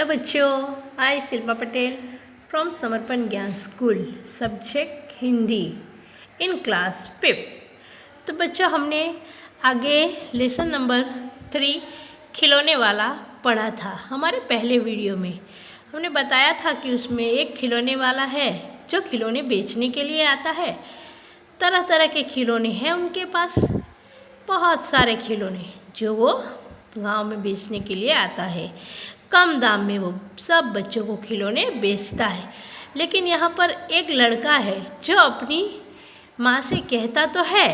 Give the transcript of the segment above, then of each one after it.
बच्चों, आई शिल्पा पटेल फ्रॉम समर्पण ज्ञान school, subject Hindi in class 5। तो बच्चों, हमने आगे लेसन नंबर 3 खिलौने वाला पढ़ा था। हमारे पहले वीडियो में हमने बताया था कि उसमें एक खिलौने वाला है जो खिलौने बेचने के लिए आता है। तरह तरह के खिलौने हैं उनके पास, बहुत सारे खिलौने जो वो गांव में बेचने के लिए आता है। कम दाम में वो सब बच्चों को खिलौने बेचता है। लेकिन यहाँ पर एक लड़का है जो अपनी माँ से कहता तो है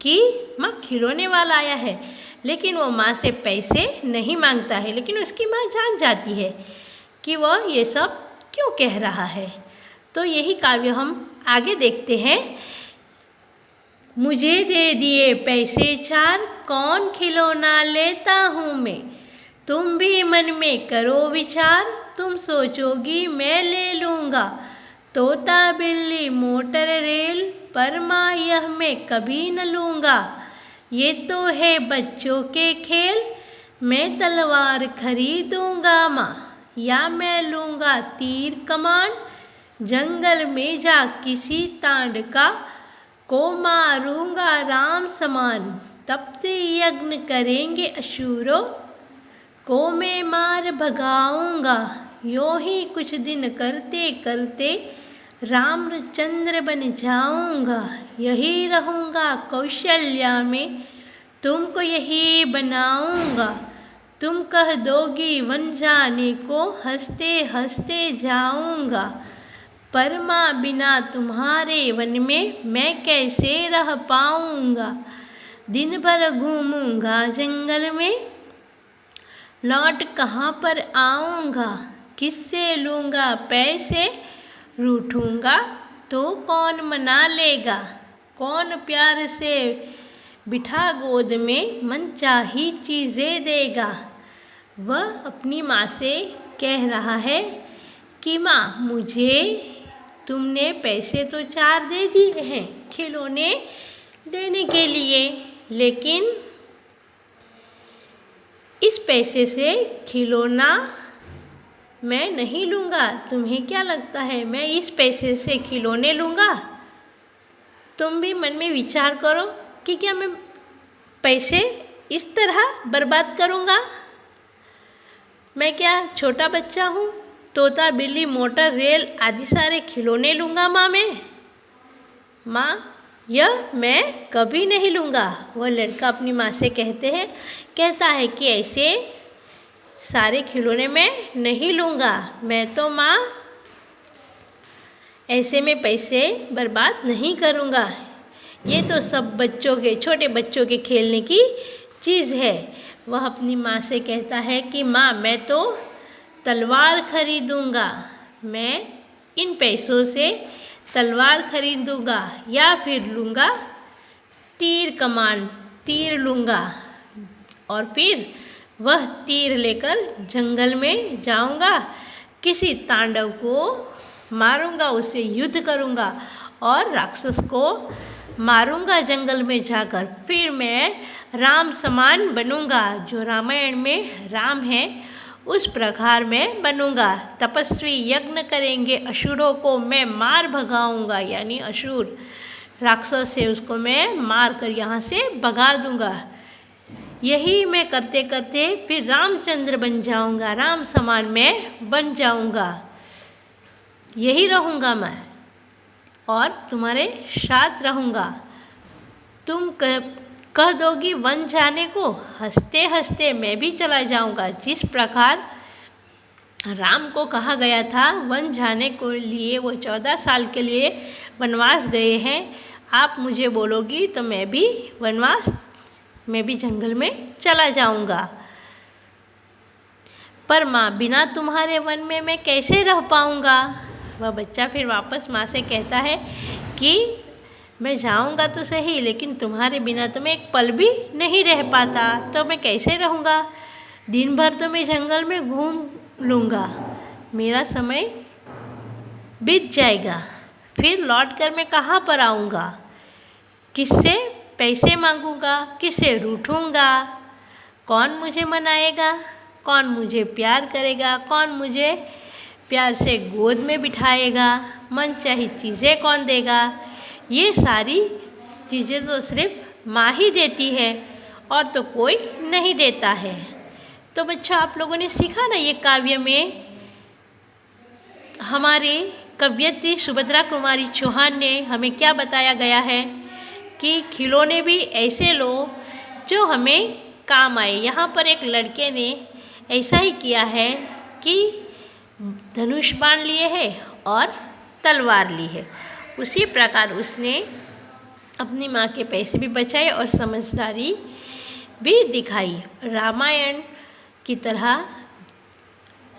कि माँ खिलौने वाला आया है, लेकिन वो माँ से पैसे नहीं मांगता है। लेकिन उसकी माँ जान जाती है कि वह ये सब क्यों कह रहा है। तो यही काव्य हम आगे देखते हैं। मुझे दे दिए पैसे 4, कौन खिलौना लेता हूँ मैं। तुम भी मन में करो विचार, तुम सोचोगी मैं ले लूँगा। तोता बिल्ली मोटर रेल, पर माँ यह मैं कभी न लूँगा। ये तो है बच्चों के खेल, मैं तलवार खरीदूँगा माँ, या मैं लूँगा तीर कमान। जंगल में जा किसी तांड का, को मारूँगा राम समान। तब से यज्ञ करेंगे असुरों, को मैं मार भगाऊँगा। यूँ ही कुछ दिन करते करते रामचंद्र बन जाऊँगा। यही रहूँगा कौशल्या में, तुमको यही बनाऊँगा। तुम कह दोगी वन जाने को, हंसते हंसते जाऊँगा। पर माँ बिना तुम्हारे वन में मैं कैसे रह पाऊँगा। दिन भर घूमूँगा जंगल में, लौट कहाँ पर आऊँगा। किससे लूँगा पैसे, रूठूँगा तो कौन मना लेगा। कौन प्यार से बिठा गोद में मनचाही चीज़ें देगा। वह अपनी माँ से कह रहा है कि माँ मुझे तुमने पैसे तो 4 दे दिए हैं खिलौने लेने के लिए, लेकिन इस पैसे से खिलौना मैं नहीं लूँगा। तुम्हें क्या लगता है मैं इस पैसे से खिलौने लूँगा? तुम भी मन में विचार करो कि क्या मैं पैसे इस तरह बर्बाद करूँगा? मैं क्या छोटा बच्चा हूँ? तोता बिल्ली मोटर रेल आदि सारे खिलौने लूँगा माँ मैं? माँ यह मैं कभी नहीं लूँगा। वह लड़का अपनी माँ से कहता है कि ऐसे सारे खिलौने मैं नहीं लूँगा। मैं तो माँ ऐसे में पैसे बर्बाद नहीं करूँगा। ये तो सब बच्चों के, छोटे बच्चों के खेलने की चीज़ है। वह अपनी माँ से कहता है कि माँ मैं तो तलवार खरीदूँगा। मैं इन पैसों से तलवार खरीदूँगा, या फिर लूँगा तीर कमान, तीर लूँगा और फिर वह तीर लेकर जंगल में जाऊँगा। किसी तांडव को मारूँगा, उसे युद्ध करूँगा और राक्षस को मारूँगा जंगल में जाकर। फिर मैं राम समान बनूँगा। जो रामायण में राम है उस प्रकार मैं बनूँगा। तपस्वी यज्ञ करेंगे असुरों को मैं मार भगाऊँगा, यानी असुर राक्षस है उसको मैं मार कर यहाँ से भगा दूँगा। यही मैं करते करते फिर रामचंद्र बन जाऊँगा, राम समान मैं बन जाऊँगा। यही रहूँगा मैं और तुम्हारे साथ रहूँगा। तुम कह दोगी वन जाने को, हंसते हंसते मैं भी चला जाऊँगा। जिस प्रकार राम को कहा गया था वन जाने को लिए, वो 14 साल के लिए वनवास गए हैं। आप मुझे बोलोगी तो मैं भी वनवास, मैं भी जंगल में चला जाऊँगा। पर माँ बिना तुम्हारे वन में मैं कैसे रह पाऊँगा। वह बच्चा फिर वापस माँ से कहता है कि मैं जाऊँगा तो सही, लेकिन तुम्हारे बिना तो मैं एक पल भी नहीं रह पाता। तो मैं कैसे रहूँगा? दिन भर तो मैं जंगल में घूम लूँगा, मेरा समय बीत जाएगा। फिर लौट कर मैं कहाँ पर आऊँगा? किससे पैसे मांगूँगा? किससे रूठूँगा? कौन मुझे मनाएगा? कौन मुझे प्यार करेगा, कौन मुझे प्यार से गोद में बिठाएगा, मनचाही चीज़ें कौन देगा। ये सारी चीज़ें तो सिर्फ माँ ही देती है और तो कोई नहीं देता है। तो बच्चों, आप लोगों ने सीखा ना, ये काव्य में हमारे कवयित्री सुभद्रा कुमारी चौहान ने हमें क्या बताया गया है कि खिलौने भी ऐसे लो जो हमें काम आए। यहाँ पर एक लड़के ने ऐसा ही किया है कि धनुष बाण लिए है और तलवार ली है। उसी प्रकार उसने अपनी माँ के पैसे भी बचाए और समझदारी भी दिखाई। रामायण की तरह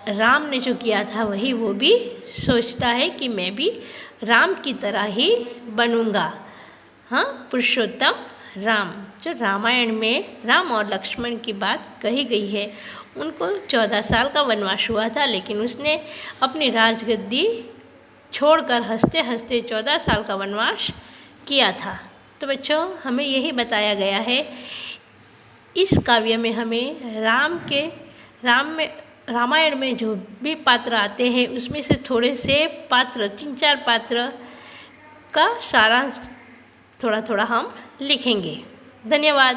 राम ने जो किया था वही वो भी सोचता है कि मैं भी राम की तरह ही बनूंगा। हाँ, पुरुषोत्तम राम, जो रामायण में राम और लक्ष्मण की बात कही गई है, उनको 14 साल का वनवास हुआ था, लेकिन उसने अपनी राजगद्दी छोड़कर हंसते हंसते 14 साल का वनवास किया था। तो बच्चों, हमें यही बताया गया है इस काव्य में। हमें रामायण में जो भी पात्र आते हैं उसमें से थोड़े से पात्र, 3-4 पात्र का सारांश थोड़ा थोड़ा हम लिखेंगे। धन्यवाद।